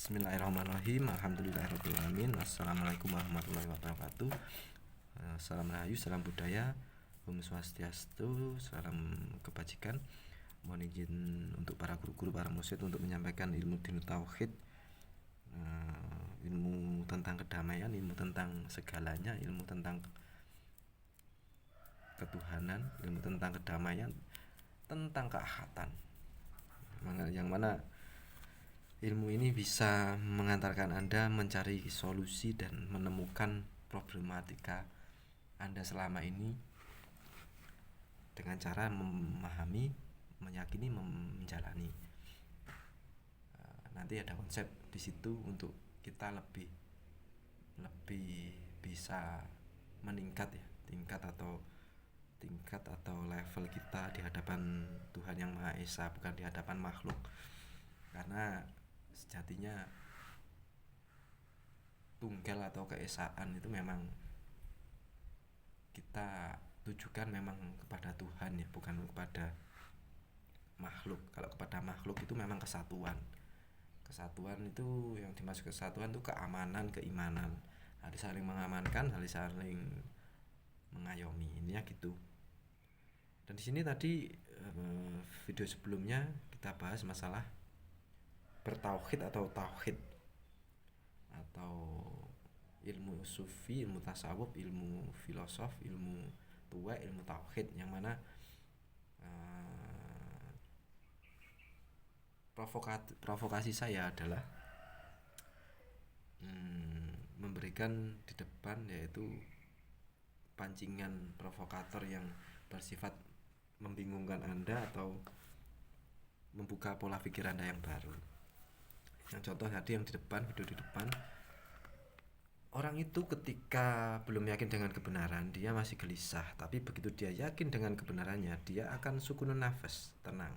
Bismillahirrahmanirrahim. Alhamdulillahirabbil alamin. Assalamualaikum warahmatullahi wabarakatuh. Salam rahayu, salam budaya, Om Swastiastu, salam kebajikan. Mohon izin untuk para guru-guru, para mursyid untuk menyampaikan ilmu dinu tauhid, ilmu tentang kedamaian, ilmu tentang segalanya, ilmu tentang ketuhanan, ilmu tentang kedamaian, tentang keahatan. Yang mana ilmu ini bisa mengantarkan Anda mencari solusi dan menemukan problematika Anda selama ini dengan cara memahami, meyakini, menjalani. Nanti ada konsep di situ untuk kita lebih bisa meningkat ya, tingkat atau level kita di hadapan Tuhan Yang Maha Esa, bukan di hadapan makhluk. Karena sejatinya tunggal atau keesaan itu memang kita tujukan memang kepada Tuhan ya, bukan kepada makhluk. Kalau kepada makhluk itu memang kesatuan itu yang dimaksud kesatuan itu keamanan, keimanan, harus saling mengamankan, harus saling mengayomi, intinya gitu. Dan di sini tadi video sebelumnya kita bahas masalah bertauhid atau tauhid, atau ilmu sufi, ilmu tasawuf, ilmu filosof, ilmu tua, ilmu tauhid, yang mana provokasi saya adalah memberikan di depan yaitu pancingan provokator yang bersifat membingungkan Anda atau membuka pola pikir Anda yang baru. Yang contoh tadi yang di depan, video di depan, orang itu ketika belum yakin dengan kebenaran, dia masih gelisah. Tapi begitu dia yakin dengan kebenarannya, dia akan sukunun nafas, tenang.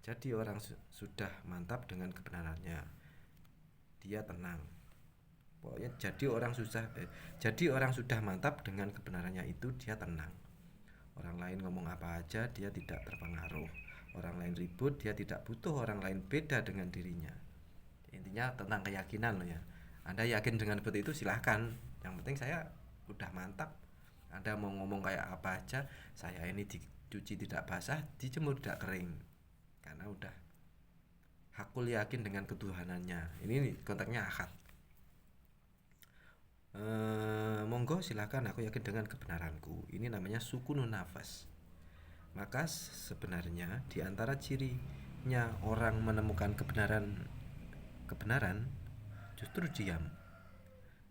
Jadi orang sudah mantap dengan kebenarannya, dia tenang. Pokoknya jadi orang sudah mantap dengan kebenarannya itu, dia tenang. Orang lain ngomong apa aja, dia tidak terpengaruh. Orang lain ribut, dia tidak butuh orang lain beda dengan dirinya. Intinya tentang keyakinan loh ya. Anda yakin dengan seperti itu silahkan. Yang penting saya udah mantap. Anda mau ngomong kayak apa aja, saya ini dicuci tidak basah, dijemur tidak kering. Karena udah hakul yakin dengan ketuhanannya. Ini konteksnya akad. Monggo silahkan, aku yakin dengan kebenaranku. Ini namanya sukunun nafas. Maka sebenarnya di antara cirinya orang menemukan kebenaran justru diam.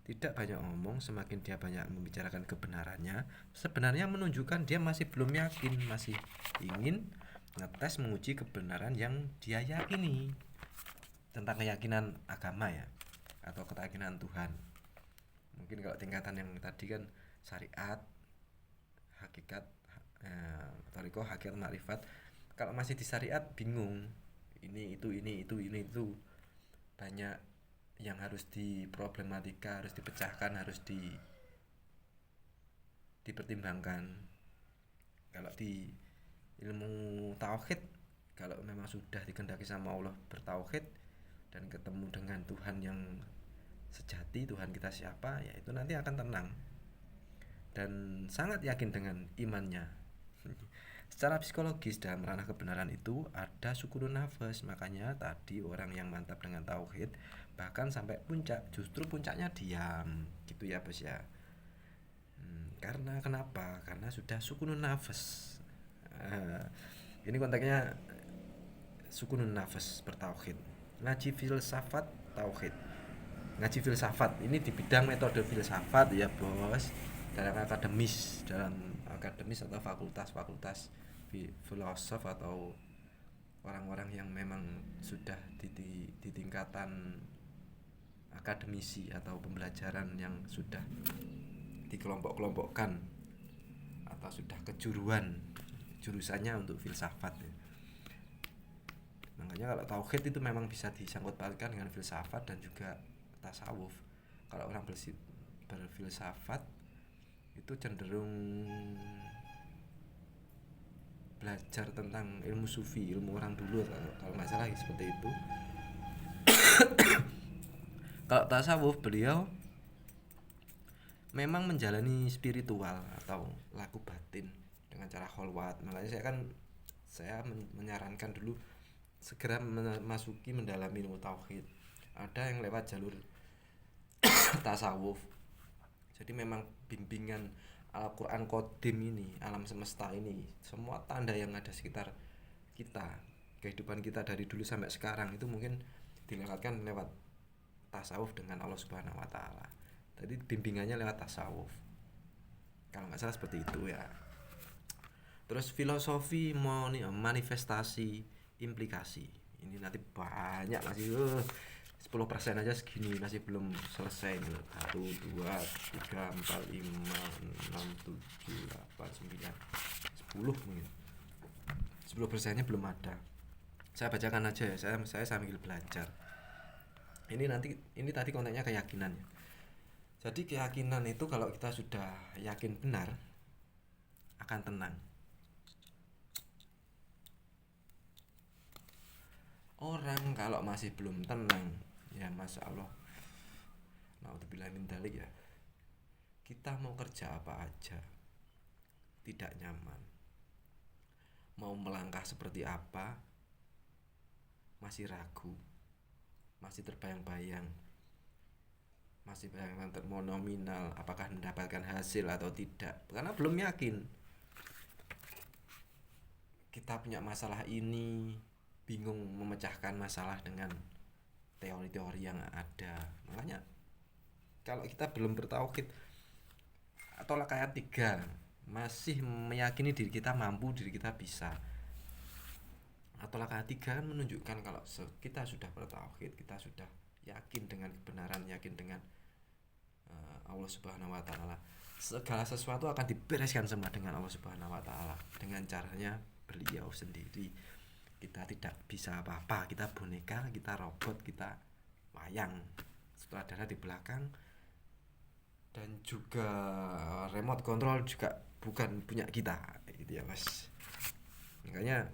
Tidak banyak ngomong, semakin dia banyak membicarakan kebenarannya, sebenarnya menunjukkan dia masih belum yakin, masih ingin ngetes, menguji kebenaran yang dia yakini tentang keyakinan agama ya, atau keyakinan Tuhan. Mungkin kalau tingkatan yang tadi kan syariat, hakikat, toriko, hakikat, makrifat. Kalau masih di syariat bingung, ini itu banyak yang harus diproblematika, harus dipecahkan, harus dipertimbangkan. Kalau di ilmu tauhid, kalau memang sudah dikehendaki sama Allah bertauhid dan ketemu dengan Tuhan yang sejati, Tuhan kita siapa, ya itu nanti akan tenang dan sangat yakin dengan imannya. Secara psikologis dalam ranah kebenaran itu ada sukunun nafas. Makanya tadi orang yang mantap dengan tauhid bahkan sampai puncak, justru puncaknya diam gitu ya bos ya. Karena kenapa? Karena sudah sukunun nafas. Ini konteksnya sukunun nafas bertauhid. Ngaji filsafat tauhid, ngaji filsafat ini di bidang metode filsafat ya bos, dalam akademis atau fakultas filosof atau orang-orang yang memang sudah di tingkatan akademisi atau pembelajaran yang sudah dikelompok-kelompokkan atau sudah jurusannya untuk filsafat ya. Makanya kalau tauhid itu memang bisa disangkut pautkan dengan filsafat dan juga tasawuf. Kalau orang berfilsafat itu cenderung belajar tentang ilmu sufi, ilmu orang dulu kalau nggak salah seperti itu. Kalau tasawuf beliau memang menjalani spiritual atau laku batin dengan cara kholwat. Makanya saya menyarankan dulu segera memasuki mendalami ilmu tauhid. Ada yang lewat jalur tasawuf. Jadi memang bimbingan Al-Quran Qadim ini, alam semesta ini, semua tanda yang ada sekitar kita, kehidupan kita dari dulu sampai sekarang itu mungkin dilewatkan lewat tasawuf dengan Allah Subhanahu wa taala. Jadi bimbingannya lewat tasawuf. Kalau nggak salah seperti itu ya. Terus filosofi manifestasi implikasi. Ini nanti banyak masih 10% aja segini masih belum selesai nih. 1 2 3 4 5 6 7 8 9 10 mungkin. 10%-nya belum ada. Saya bacakan aja ya. Saya sambil belajar. Ini tadi kontennya keyakinan ya. Jadi keyakinan itu kalau kita sudah yakin benar akan tenang. Orang kalau masih belum tenang, ya masya Allah, naudzubillah min dzalik ya, kita mau kerja apa aja tidak nyaman, mau melangkah seperti apa masih ragu, masih terbayang-bayang, masih bayang mau nominal apakah mendapatkan hasil atau tidak, karena belum yakin. Kita punya masalah ini, bingung memecahkan masalah dengan teori-teori yang ada. Makanya kalau kita belum bertauhid atau kayak 3 masih meyakini diri kita mampu, diri kita bisa, atau langkah 3 kan menunjukkan kalau kita sudah bertauhid, kita sudah yakin dengan kebenaran, yakin dengan Allah Subhanahu wa taala. Segala sesuatu akan dibereskan semua dengan Allah Subhanahu wa taala, dengan caranya beliau sendiri. Kita tidak bisa apa-apa, kita boneka, kita robot, kita wayang, sutradara di belakang, dan juga remote control juga bukan punya kita, gitu ya mas. Makanya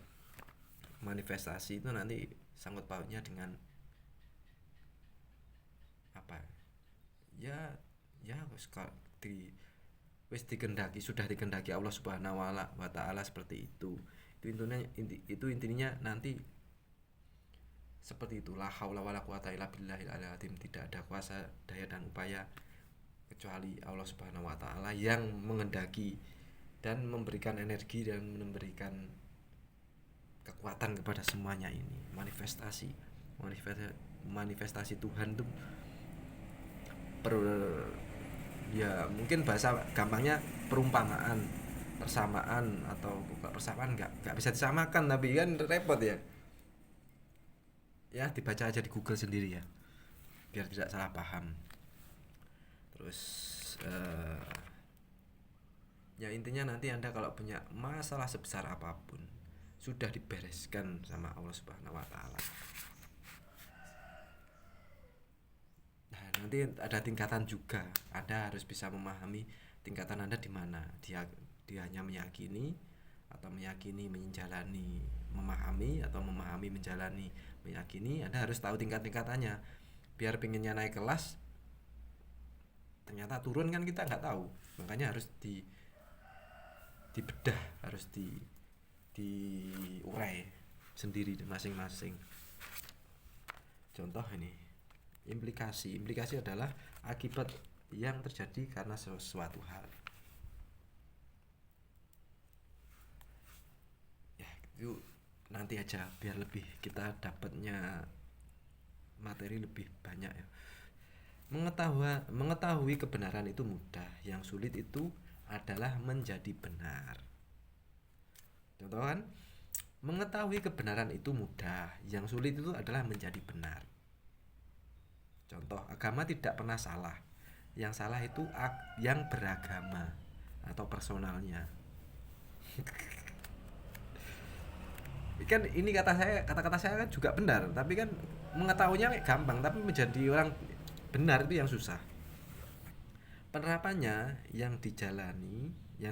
manifestasi itu nanti sangkut pautnya dengan apa ya sudah dikendaki Allah Subhanahu wa taala seperti itu. Intinya nanti seperti itu. La haula wala quwata illa billahil aliyil azim. Tidak ada kuasa, daya dan upaya kecuali Allah Subhanahu wa taala yang mengendaki dan memberikan energi dan memberikan kekuatan kepada semuanya ini. Manifestasi Tuhan itu ya mungkin bahasa gampangnya perumpamaan, persamaan, atau bukan persamaan, nggak bisa disamakan, tapi kan repot ya. Ya dibaca aja di Google sendiri ya, biar tidak salah paham. Terus ya intinya nanti Anda kalau punya masalah sebesar apapun sudah dibereskan sama Allah Subhanahu wa taala. Nah, nanti ada tingkatan juga. Anda harus bisa memahami tingkatan Anda di mana. Dia hanya meyakini atau meyakini menjalani, memahami atau memahami menjalani, meyakini. Anda harus tahu tingkat-tingkatannya. Biar pinginnya naik kelas ternyata turun kan kita nggak tahu. Makanya harus dibedah, harus diurai sendiri masing-masing. Contoh ini, implikasi adalah akibat yang terjadi karena sesuatu hal. Ya itu nanti aja biar lebih kita dapatnya materi lebih banyak ya. Mengetahui kebenaran itu mudah, yang sulit itu adalah menjadi benar. Contoh kan, mengetahui kebenaran itu mudah, yang sulit itu adalah menjadi benar. Contoh, agama tidak pernah salah, yang salah itu yang beragama atau personalnya. Kan ini kata-kata saya kan juga benar, tapi kan mengetahuinya gampang, tapi menjadi orang benar itu yang susah. Penerapannya yang dijalaninya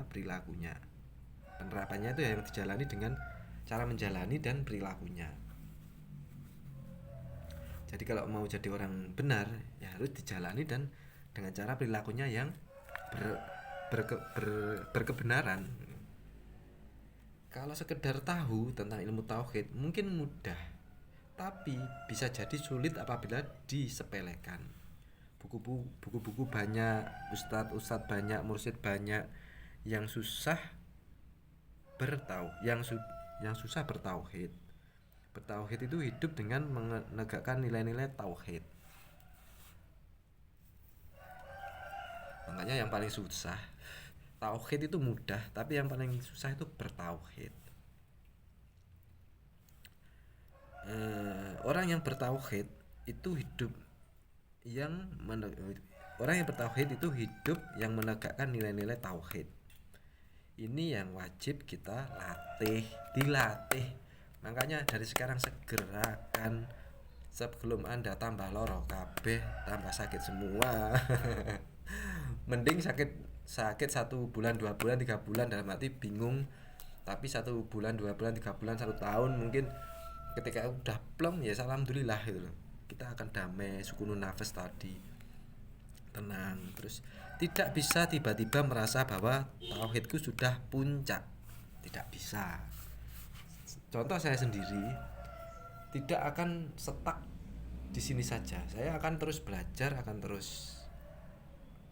perilakunya. Penerapannya itu yang dijalani dengan cara menjalani dan perilakunya. Jadi kalau mau jadi orang benar ya harus dijalani dan dengan cara perilakunya yang berkebenaran. Kalau sekedar tahu tentang ilmu tauhid mungkin mudah, tapi bisa jadi sulit apabila disepelekan. Buku-buku banyak, ustadz banyak, mursyid banyak yang susah yang susah bertauhid. Bertauhid itu hidup dengan menegakkan nilai-nilai tauhid. Makanya yang paling susah, tauhid itu mudah, tapi yang paling susah itu bertauhid. Orang yang bertauhid itu hidup yang orang yang bertauhid itu hidup yang menegakkan nilai-nilai tauhid. Ini yang wajib kita dilatih. Makanya dari sekarang segerakan sebelum Anda tambah loro kabeh, tambah sakit semua. Mending sakit 1 bulan, 2 bulan, 3 bulan dalam arti bingung. Tapi 1 bulan, 2 bulan, 3 bulan, 1 tahun mungkin ketika udah plong ya alhamdulillah gitu loh. Kita akan damai, sukunun nafas tadi, tenang. Terus tidak bisa tiba-tiba merasa bahwa tauhidku sudah puncak, tidak bisa. Contoh saya sendiri tidak akan stuck di sini saja. Saya akan terus belajar, akan terus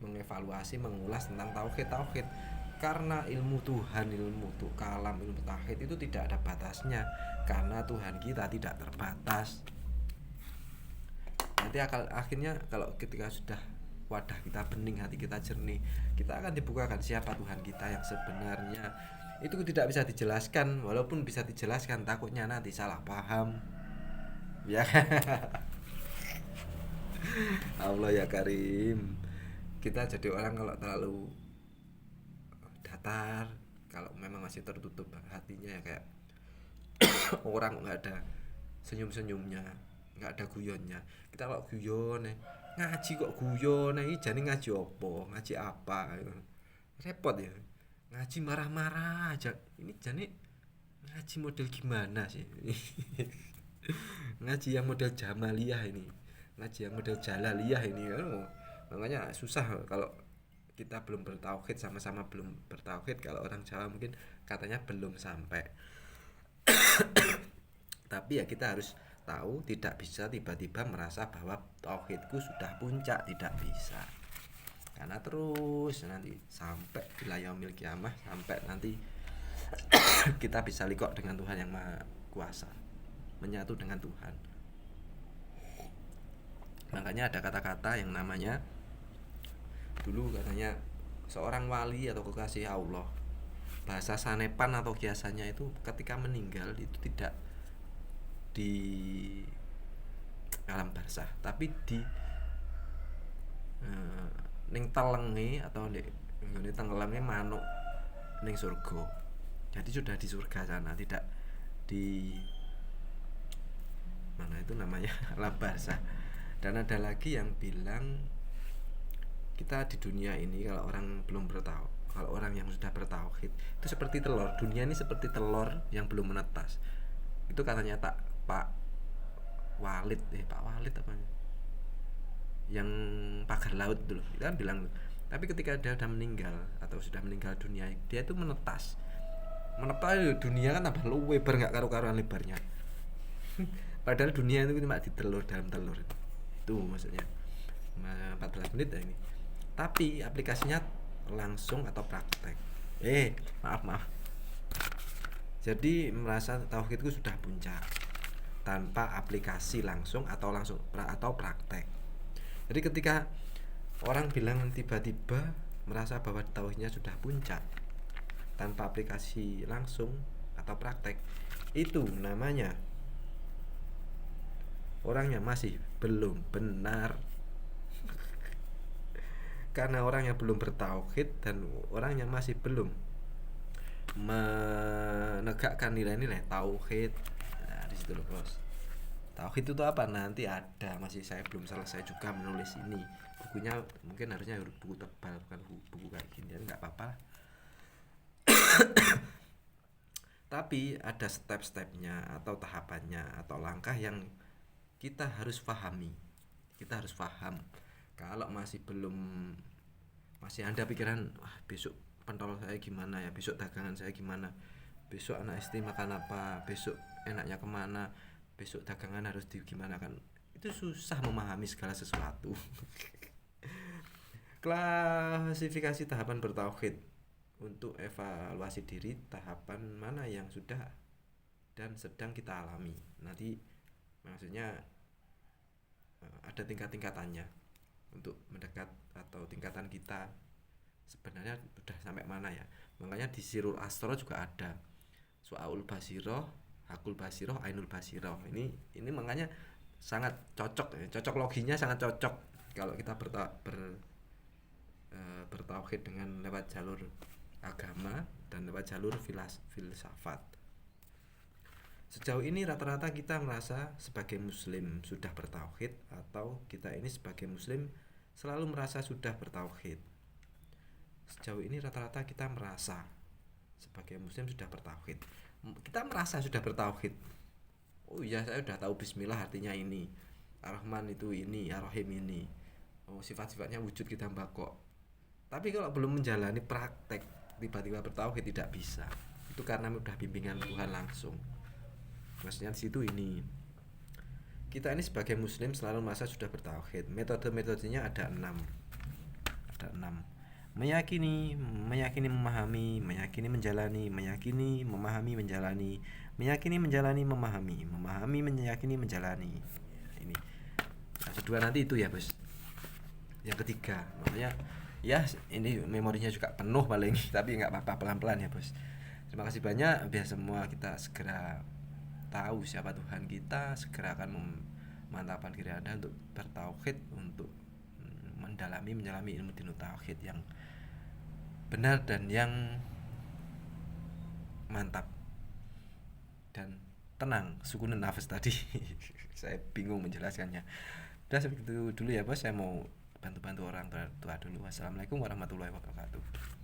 mengevaluasi, mengulas tentang tauhid. Karena ilmu Tuhan, ilmu kalam, ilmu tauhid itu tidak ada batasnya. Karena Tuhan kita tidak terbatas. Nanti akhirnya kalau ketika sudah wadah kita bening, hati kita jernih, kita akan dibukakan siapa Tuhan kita yang sebenarnya. Itu tidak bisa dijelaskan, walaupun bisa dijelaskan takutnya nanti salah paham. Ya. Allah ya Karim. Kita jadi orang kalau terlalu datar, kalau memang masih tertutup hatinya ya kayak orang nggak ada senyum-senyumnya, nggak ada guyonnya. Kita kalau guyon ngaji kok guyon jadi ngaji apa repot ya, ngaji marah-marah aja. Ini jadi ngaji model gimana sih? Ngaji yang model jamaliyah ini, ngaji yang model jalaliyah ini. Makanya susah kalau kita belum bertauhid, sama-sama belum bertauhid. Kalau orang Jawa mungkin katanya belum sampai. Tapi ya kita harus tahu tidak bisa tiba-tiba merasa bahwa tauhidku sudah puncak, tidak bisa. Karena terus nanti sampai ila yaumil kiamah, sampai nanti kita bisa likok dengan Tuhan yang Maha Kuasa, menyatu dengan Tuhan. Makanya ada kata-kata yang namanya, dulu katanya seorang wali atau kekasih Allah, bahasa sanepan atau kiasannya itu ketika meninggal itu tidak di alam barzah, tapi di ning telenge atau ning tengelenge manuk ning surga. Jadi sudah di surga sana, tidak di mana itu namanya alam barzah. Dan ada lagi yang bilang kita di dunia ini kalau orang belum bertauhid, kalau orang yang sudah bertauhid itu seperti telur. Dunia ini seperti telur yang belum menetas. Itu katanya Pak Walid apa yang pagar laut dulu, kita kan bilang. Tapi ketika dia sudah meninggal atau sudah meninggal dunia, dia itu menetas dunia kan tambah lebar, nggak karu-karuan lebarnya. Padahal dunia itu cuma di telur, dalam telur itu maksudnya 14 menit ya ini. Tapi aplikasinya langsung atau praktek. Maaf. Jadi merasa tauhidku sudah puncak tanpa aplikasi langsung atau praktek. Jadi ketika orang bilang tiba-tiba merasa bahwa tauhidnya sudah puncak tanpa aplikasi langsung atau praktek, itu namanya orangnya masih belum benar. Karena orang yang belum bertauhid dan orang yang masih belum menegakkan nilai-nilai tauhid. Nah, di situ loh, Bos. Tauhid itu apa? Nanti ada, masih saya belum selesai juga menulis ini. Bukunya mungkin harusnya buku tebal, bukan buku kayak gini. Enggak apa-apa. Tapi ada step-stepnya atau tahapannya atau langkah yang kita harus pahami, kita harus paham. Kalau masih ada pikiran, wah besok pentol saya gimana ya, besok dagangan saya gimana, besok anak istri makan apa, besok enaknya kemana, besok dagangan harus di gimana, kan itu susah memahami segala sesuatu. Klasifikasi tahapan bertauhid. Untuk evaluasi diri, tahapan mana yang sudah dan sedang kita alami. Nanti maksudnya ada tingkat-tingkatannya untuk mendekat, atau tingkatan kita sebenarnya sudah sampai mana ya. Makanya di Sirul Asro juga ada Su'aul Basiroh, Hakul Basiroh, Ainul Basiroh. Ini makanya sangat cocok, cocok loginya sangat cocok kalau kita bertauhid dengan lewat jalur agama dan lewat jalur filsafat. Sejauh ini rata-rata kita merasa sebagai muslim sudah bertauhid, atau kita ini sebagai muslim selalu merasa sudah bertauhid. Sejauh ini rata-rata kita merasa sebagai muslim sudah bertauhid. Kita merasa sudah bertauhid. Oh iya, saya sudah tahu bismillah artinya ini, Ar-Rahman itu ini, Ar-Rahim ini. Oh, sifat-sifatnya wujud kita mbakok. Tapi kalau belum menjalani praktek, tiba-tiba bertauhid tidak bisa. Itu karena udah bimbingan Tuhan langsung. Maksudnya di situ ini, kita ini sebagai muslim selalu merasa sudah bertauhid. Metodenya ada 6. Meyakini, memahami, meyakini, menjalani, meyakini, memahami, menjalani, meyakini, menjalani, memahami, meyakini, menjalani. Ini yang kedua nanti itu ya bos. Yang ketiga, makanya ya ini memorinya juga penuh paling, tapi nggak apa-apa, pelan-pelan ya bos. Terima kasih banyak, biar semua kita segera tahu siapa Tuhan kita, segera akan memantapkan diri Anda untuk bertauhid, untuk menjalani ilmu dinu tauhid yang benar dan yang mantap dan tenang, sukunan nafas tadi. Saya bingung menjelaskannya. Udah segitu dulu ya bos, saya mau bantu orang tua dulu. Wassalamualaikum warahmatullahi wabarakatuh.